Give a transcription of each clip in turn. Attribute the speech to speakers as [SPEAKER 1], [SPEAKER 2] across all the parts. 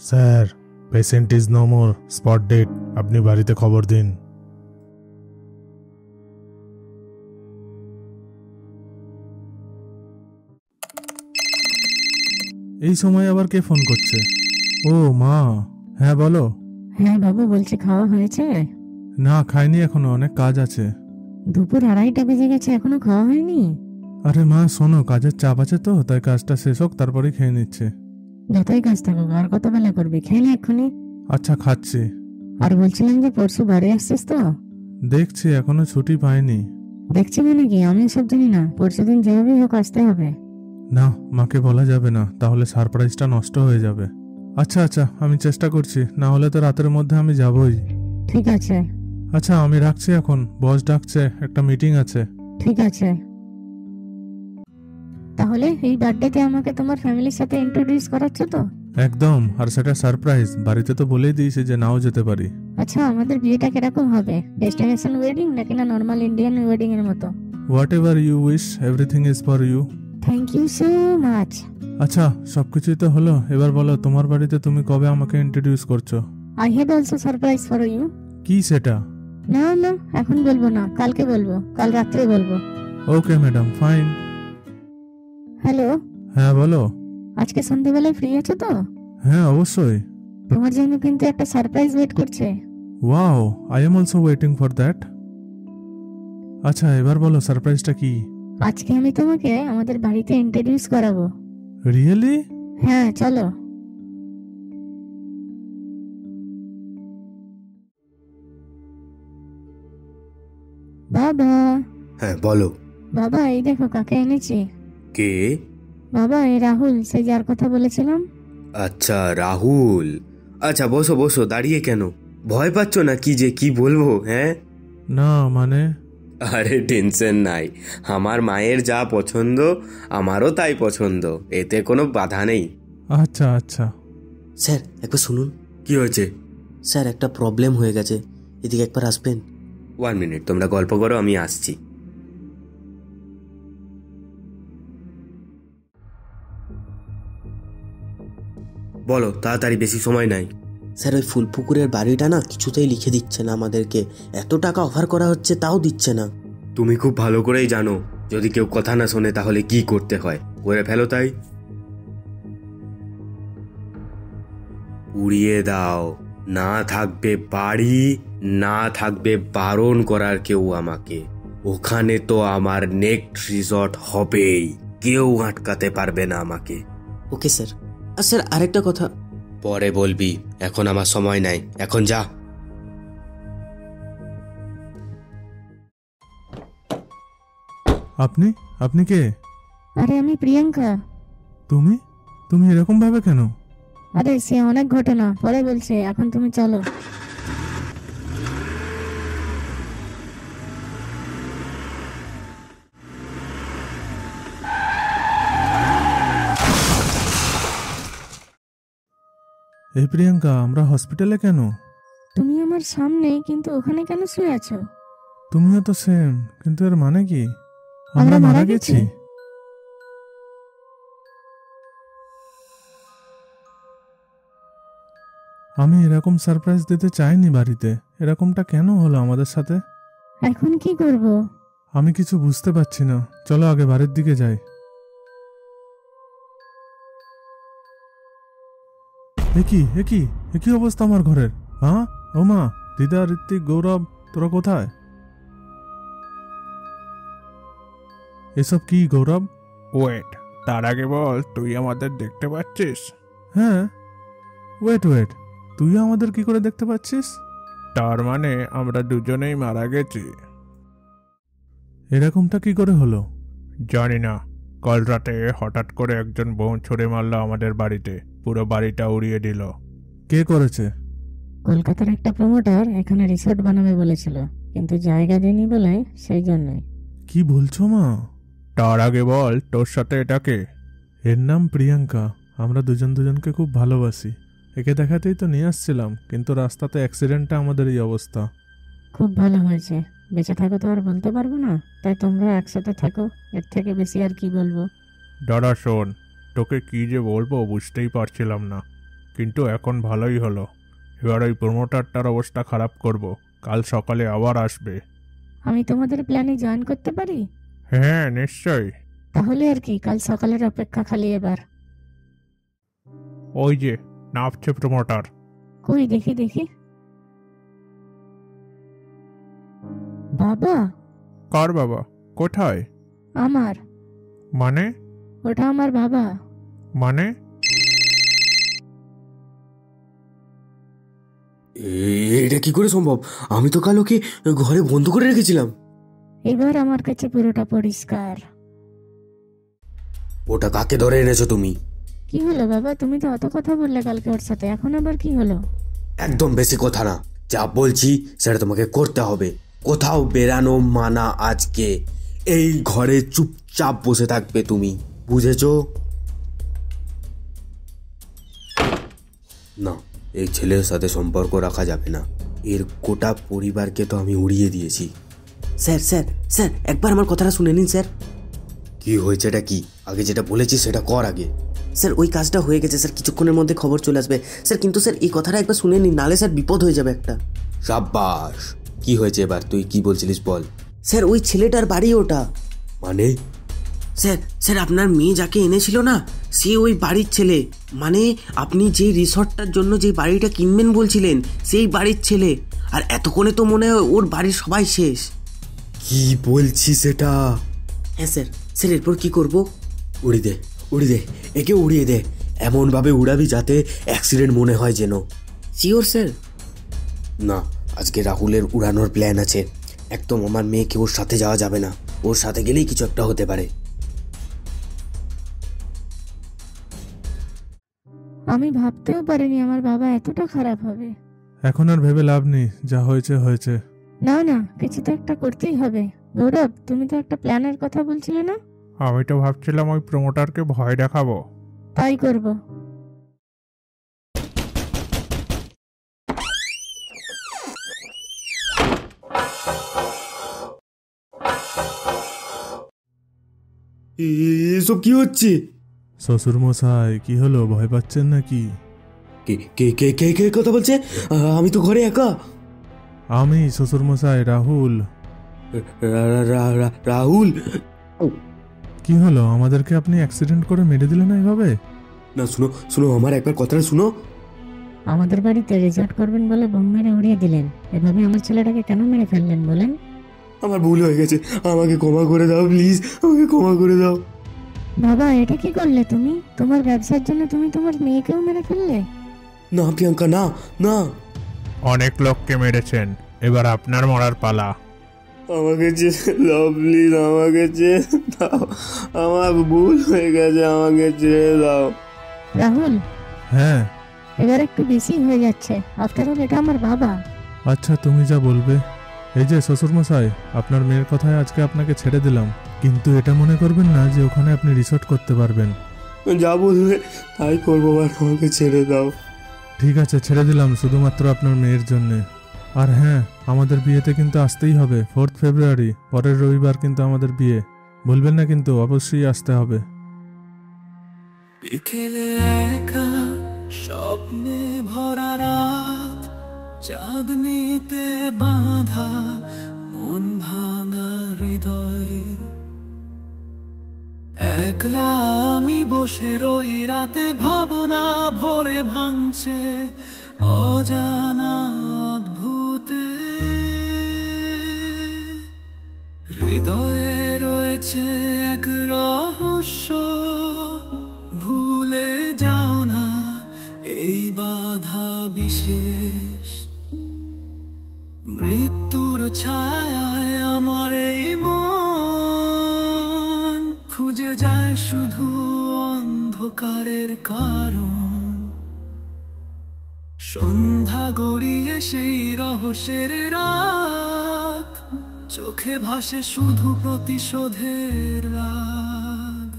[SPEAKER 1] Sir, patient is no more, spot dead. আপনি বাড়িতে খবর দিন। এই সময় আবার কে ফোন করছে? ও মা। হ্যাঁ বলো।
[SPEAKER 2] হ্যাঁ বাবু, বলছি খাওয়া হয়েছে?
[SPEAKER 1] না, খাইনি এখনো, অনেক কাজ আছে।
[SPEAKER 2] দুপুর 2:30 বেজে গেছে, এখনো খাওয়া হয়নি?
[SPEAKER 1] আরে মা শোনো, কাজের চাপ আছে তো, তাই কাজটা শেষ হোক তারপরেই খেয়ে নিচ্ছে।
[SPEAKER 2] যতই কাজ থাকুক আর কত বেলা করবি, খেলে এক্ষুনি।
[SPEAKER 1] আচ্ছা খাচ্ছি।
[SPEAKER 2] আর বলছিলাম যে পরশু বাড়ি আসছিস তো?
[SPEAKER 1] দেখছি, এখনো ছুটি পাইনি।
[SPEAKER 2] দেখছি মানে কি, আমি সব জানি না, পরশু দিন যেভাবেই হোক আসতে হবে।
[SPEAKER 1] না, মাকে বলা যাবে না, তাহলে সারপ্রাইজটা নষ্ট হয়ে যাবে। আচ্ছা আচ্ছা, আমি চেষ্টা করছি, না হলে তো রাতের মধ্যে আমি যাবই।
[SPEAKER 2] ঠিক আছে।
[SPEAKER 1] আচ্ছা আমি রাখছি এখন, বস ডাকছে, একটা মিটিং আছে।
[SPEAKER 2] ঠিক আছে, তাহলে এই বার্থডেতে আমাকে তোমার ফ্যামিলির সাথে ইন্ট্রোডিউস করাচ্ছ তো?
[SPEAKER 1] একদম, আর সেটা সারপ্রাইজ। বাড়িতে তো বলেই দিয়েছি যে নাও যেতে পারি।
[SPEAKER 2] আচ্ছা, আমাদের বিয়েটা কিরকম হবে? ডেস্টিনেশন ওয়েডিং নাকি না নর্মাল ইন্ডিয়ান ওয়েডিং এর মতো?
[SPEAKER 1] Whatever you wish, everything is for you.
[SPEAKER 2] Thank you so much.
[SPEAKER 1] আচ্ছা, সবকিছুই তো হলো, এবার বলো তোমার বাড়িতে তুমি কবে আমাকে ইন্ট্রোডিউস করছো?
[SPEAKER 2] I have also surprise for you.
[SPEAKER 1] কি সেটা?
[SPEAKER 2] না না, এখন বলবো না, কালকে বলবো, কাল রাত্রে বলবো।
[SPEAKER 1] Okay madam, fine.
[SPEAKER 2] হ্যালো,
[SPEAKER 1] হ্যাঁ বলো।
[SPEAKER 2] আজকে সন্ধ্যাবেলায় ফ্রি আছো তো?
[SPEAKER 1] হ্যাঁ অবশ্যই।
[SPEAKER 2] তোমার জন্য কিন্তু একটা সারপ্রাইজ ওয়েট করছে।
[SPEAKER 1] Wow, I am also waiting for that. আচ্ছা এবার বলো সারপ্রাইজটা কি?
[SPEAKER 2] আজকে আমি তোমাকে আমাদের বাড়িতে ইন্ট্রোডিউস করাবো।
[SPEAKER 1] রিয়েলি?
[SPEAKER 2] হ্যাঁ চলো। বাবা।
[SPEAKER 3] হ্যাঁ বলো।
[SPEAKER 2] বাবা, এই দেখো কাকে এনেছি।
[SPEAKER 3] কে?
[SPEAKER 2] বাবা, এই রাহুল, সেই যার কথা বলেছিলাম।
[SPEAKER 3] আচ্ছা রাহুল। আচ্ছা বসো বসো, দাঁড়িয়ে কেন? ভয় পাচ্ছ না কি যে কি বলবো? হ্যাঁ
[SPEAKER 1] না মানে?
[SPEAKER 3] আরে টেনশন নাই, আমার মায়ের যা পছন্দ আমারও তাই পছন্দ, এতে কোনো বাধা নেই।
[SPEAKER 1] আচ্ছা আচ্ছা।
[SPEAKER 4] স্যার একবার শুনুন।
[SPEAKER 3] কি হয়েছে?
[SPEAKER 4] স্যার একটা প্রবলেম হয়ে গেছে, এদিকে একবার আসবেন?
[SPEAKER 3] 1 মিনিট, তোমরা গল্প করো, আমি আসছি। বলো তাড়াতাড়ি, বেশি সময় নাই।
[SPEAKER 4] স্যার ওই ফুলপুকুরের বাড়িটা না কিছুতেই লিখে দিচ্ছে না আমাদেরকে, এত টাকা অফার করা হচ্ছে তাও দিচ্ছে না।
[SPEAKER 3] তুমি খুব ভালো করেই জানো, যদি কেউ কথা না শোনে তাহলে কি করতে হয়, করে ফেলো তাই। উড়িয়ে দাও, না থাকবে বাড়ি, না থাকবে বারণ করার কেউ আমাকে। ওখানে তো আমার নেক্সট রিসর্ট হবেই, কেউ আটকাতে পারবে না আমাকে।
[SPEAKER 4] Okay sir. আর স্যার আরেকটা কথা।
[SPEAKER 3] পরে বলবি, এখন আমার সময় নাই, এখন যা।
[SPEAKER 1] আপনি আপনি কে?
[SPEAKER 2] আরে আমি প্রিয়াঙ্কা।
[SPEAKER 1] তুমি তুমি এরকম ভাবে কেন?
[SPEAKER 2] আরে সে অনেক ঘটনা, পরে বলছে, এখন তুমি চলো।
[SPEAKER 1] এই প্রিয়াঙ্কা, আমরা হসপিটালে কেন?
[SPEAKER 2] তুমি আমার সামনে, কিন্তু ওখানে কেন শুয়ে আছো?
[SPEAKER 1] তুমিও তো সেম, কিন্তু এর মানে কি?
[SPEAKER 2] আমরা
[SPEAKER 1] মারা
[SPEAKER 2] মারা
[SPEAKER 1] গেছি?
[SPEAKER 2] গেছি?
[SPEAKER 1] আমি এরকম সারপ্রাইজ দিতে চাইনি বাড়িতে, এরকমটা কেন হলো আমাদের সাথে?
[SPEAKER 2] এখন কি করব?
[SPEAKER 1] আমি কিছু বুঝতে পারছি না, চলো আগে বাড়ির দিকে যাই। একই একই একই অবস্থা আমার ঘরের। হ্যাঁ, ও মা, দিদা, ঋত্বিক, গৌরব, তোরা কোথায়? এসব কি গৌরব?
[SPEAKER 5] ওয়েট, তার আগে বল তুই আমাদের দেখতে পাচ্ছিস?
[SPEAKER 1] হ্যাঁ। ওয়েট ওয়েট, তুইও আমাদের কি করে দেখতে পাচ্ছিস?
[SPEAKER 5] তার মানে আমরা দুজনেই মারা গেছি।
[SPEAKER 1] এরকমটা কি করে হলো?
[SPEAKER 5] জানি না, কাল রাতে হঠাৎ করে একজন বোম ছুড়ে মারলো আমাদের বাড়িতে, পুরো বাড়িটা উড়িয়ে দিল।
[SPEAKER 1] কে করেছে?
[SPEAKER 2] কলকাতার একটা প্রমোটার এখানে রিসোর্ট বানাবে বলেছিল, কিন্তু জায়গা দেয়নি বলে সেই জন্যই।
[SPEAKER 1] কি বলছো মা?
[SPEAKER 5] তার আগে বল তোর সাথে এটা কে?
[SPEAKER 1] এর নাম প্রিয়াঙ্কা, আমরা দুজন দুজনকে খুব ভালোবাসি। একে দেখাতেই তো নিয়ে আসছিলাম, কিন্তু রাস্তাতে অ্যাক্সিডেন্টটা আমাদের এই অবস্থা।
[SPEAKER 2] খুব ভালো হয়েছে, বেঁচে থাকো তো আর বলতে পারবো না, তাই তোমরা একসাথে থাকো, এর থেকে বেশি আর কি বলবো।
[SPEAKER 5] দাদা শোন, তোকে কি যে বলবো বুঝতেই পারছিলাম না। কিন্তু এখন ভালোই হলো। এবার ওই প্রমোটারটার অবস্থা খারাপ করব। কাল সকালে আবার আসবে।
[SPEAKER 2] আমি তোমাদের প্ল্যানে জয়েন করতে পারি?
[SPEAKER 5] হ্যাঁ, নিশ্চয়ই।
[SPEAKER 2] তাহলে আর কি, কাল সকালের অপেক্ষা খালি এবার।
[SPEAKER 5] ওই যে নামছে প্রমোটার।
[SPEAKER 2] কই দেখি দেখি। বাবা!
[SPEAKER 5] কার বাবা? কোথায়?
[SPEAKER 2] আমার।
[SPEAKER 5] মানে?
[SPEAKER 2] ওটা আমার বাবা।
[SPEAKER 5] মানে?
[SPEAKER 4] এটা কি করে সম্ভব? আমি তো কাল ওকে ঘরে বন্ধ করে রেখেছিলাম।
[SPEAKER 2] এবার আমার কাছে পুরোটা পরিষ্কার।
[SPEAKER 4] ওটা কাকে ধরে এনেছো তুমি?
[SPEAKER 2] কি হলো বাবা, তুমি তো অত কথা বললে কালকে ওর সাথে, এখন আবার কি হলো?
[SPEAKER 4] একদম বেশি কথা না, যা বলছি সেটা তোমাকে করতে হবে। কোথাও বেরানো মানা আজকে। এই ঘরে চুপচাপ বসে থাকবে তুমি, বুঝেছো? না, এই ছেলের সাথে সম্পর্ক রাখা যাবে না। এর গোটা পরিবারকে তো আমি উড়িয়ে দিয়েছি। স্যার স্যার স্যার, একবার আমার কথাটা শুনে নিন স্যার। কি হয়েছে? এটা কি? আগে যেটা বলেছি সেটা কর আগে। স্যার ওই কাজটা হয়ে গেছে স্যার, কিছুক্ষণের মধ্যে খবর চলে আসবে স্যার। কিন্তু স্যার এই কথাটা একবার শুনে নিন, নালে স্যার বিপদ হয়ে যাবে একটা। সাব্বাস! কি হয়েছে এবার? তুই কি বলছিলিস বল। স্যার ওই ছেলেটার বাড়ি ওটা। মানে? স্যার স্যার আপনার মেয়ে যাকে এনেছিল না, সে ওই বাড়ির ছেলে। মানে আপনি যে রিসর্টটার জন্য যে বাড়িটা কিনবেন বলছিলেন, সেই বাড়ির ছেলে। আর এতক্ষণে তো মনে হয় ওর বাড়ির সবাই শেষ। কি বলছিস এটা? হ্যাঁ স্যার। স্যার এরপর কি করব? উড়িয়ে দে, উড়িয়ে দে, একে উড়িয়ে দে। এমনভাবে উড়াবি যাতে অ্যাক্সিডেন্ট মনে হয় যেন। Sure sir? না, আজকে রাহুলের উড়ানোর প্ল্যান আছে। একদম আমার মেয়েকে ওর সাথে যাওয়া যাবে না। ওর সাথে গেলেই কিছু একটা হতে পারে।
[SPEAKER 2] আমি ভাবতেও পারিনি আমার বাবা এতটা খারাপ হবে।
[SPEAKER 1] এখন আর ভেবে লাভ নেই, যা হয়েছে হয়েছে।
[SPEAKER 2] না না, কিছু তো একটা করতেই হবে। গৌরব, তুমি তো একটা প্ল্যানের কথা বলছিলে না?
[SPEAKER 5] আমি তো ভাবছিলাম ওই প্রমোটারকে ভয় দেখাবো।
[SPEAKER 2] তাই করব।
[SPEAKER 4] এসব কি হচ্ছে?
[SPEAKER 1] শ্বশুর মশাই, কি হলো, ভয় পাচ্ছেন নাকি?
[SPEAKER 4] কে কে কে কে কে কথা বলছে? আমি তো ঘরে একা।
[SPEAKER 1] আমি শ্বশুর মশাই, রাহুল।
[SPEAKER 4] রাহুল?
[SPEAKER 1] কি হলো, আমাদেরকে আপনি অ্যাক্সিডেন্ট করে মেরে দিলেন এইভাবে?
[SPEAKER 4] না, শুনো শুনো, আমার একবার কথাটা শুনো।
[SPEAKER 2] আমাদের বাড়িতে রিসর্ট করবেন বলে বোম মেরে উড়িয়ে দিলেন, এভাবে আমার ছেলেটাকে কেন মেরে ফেললেন বলেন?
[SPEAKER 4] আমার ভুল হয়ে গেছে, আমাকে ক্ষমা করে দাও প্লিজ, আমাকে ক্ষমা করে দাও।
[SPEAKER 2] বাবা, এটা কি করলে তুমি? তোমার ব্যবসার জন্য তুমি তোমার মেয়েকেও মেরে ফেললে?
[SPEAKER 4] না প্রিয়াঙ্কা, না না।
[SPEAKER 5] অনেক লোককে মেরেছেন, এবার আপনার মরার পালা।
[SPEAKER 4] আমাকে ছেড়ে দাও প্লিজ, আমাকে ছেড়ে দাও। আমার ভুল হয়ে গেছে, আমাকে ছেড়ে দাও।
[SPEAKER 2] রাহুল,
[SPEAKER 1] হ্যাঁ।
[SPEAKER 2] এবার একটু বেশি হয়ে যাচ্ছে। আফটার অল এটা আমার বাবা।
[SPEAKER 1] আচ্ছা, তুমি যা বলবে। এই যে শ্বশুর মশাই, আপনার মেয়ের কথায় আজকে আপনাকে ছেড়ে দিলাম, কিন্তু এটা মনে করবেন না যে ওখানে আপনি রিসর্ট করতে পারবেন।
[SPEAKER 4] যা বলবে তাই করবো, আর আমাকে ছেড়ে দাও।
[SPEAKER 1] ঠিক আছে, ছেড়ে দিলাম শুধুমাত্র আপনার মেয়ের জন্যে। আর হ্যাঁ, আমাদের বিয়েতে কিন্তু আসতেই হবে। 4 ফেব্রুয়ারি, পরের রবিবার কিন্তু আমাদের বিয়ে। বলবেন না কিন্তু, অবশ্যই আসতে হবে।
[SPEAKER 6] বিকেলে একা স্বপ্নে ভরা রাত, চাঁদনিতে বাঁধা মন ভাঙা হৃদয়। একলা আমি বসে রই রাতে, ভাবনা ভরে ভাঙছে অজানা অদ্ভুতে। হৃদয়ে রয়েছে এক রহস্য, ভুলে যাও না এই বাধা বিশেষ। মৃত্যুর ছায়ায় আমার এই মন খুঁজে যায় শুধু অন্ধকারের কারণ। সন্ধ্যা গড়িয়ে সেই রহস্যের রাত, চোখে ভাসে শুধু প্রতিশোধের রাগ।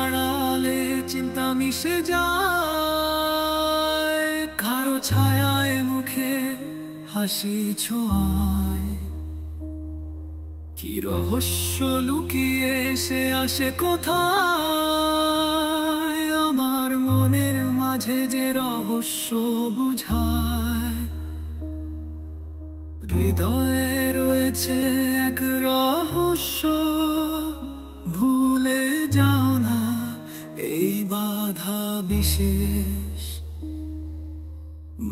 [SPEAKER 6] আড়ালে চিন্তা মিশে যায়, কারো ছায়ায় চোখে হাসি ছোঁয়, কি রহস্য লুকিয়ে এসে আসে কোথায়, আমার মনের মাঝে যে রহস্য বুঝায়। হৃদয়ে রয়েছে এক রহস্য, ভুলে যাও না এই বাধা বিশেষ।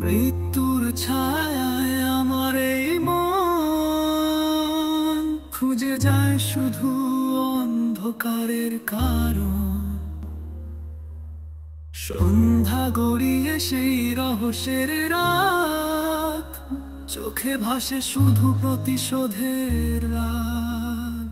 [SPEAKER 6] মৃত্যুর ছায়ায় আমার এই মন খুঁজে যায় শুধু অন্ধকারের কারণ। সন্ধ্যা গড়িয়ে সেই রহস্যের রাত, চোখে ভাসে শুধু প্রতিশোধের রাগ।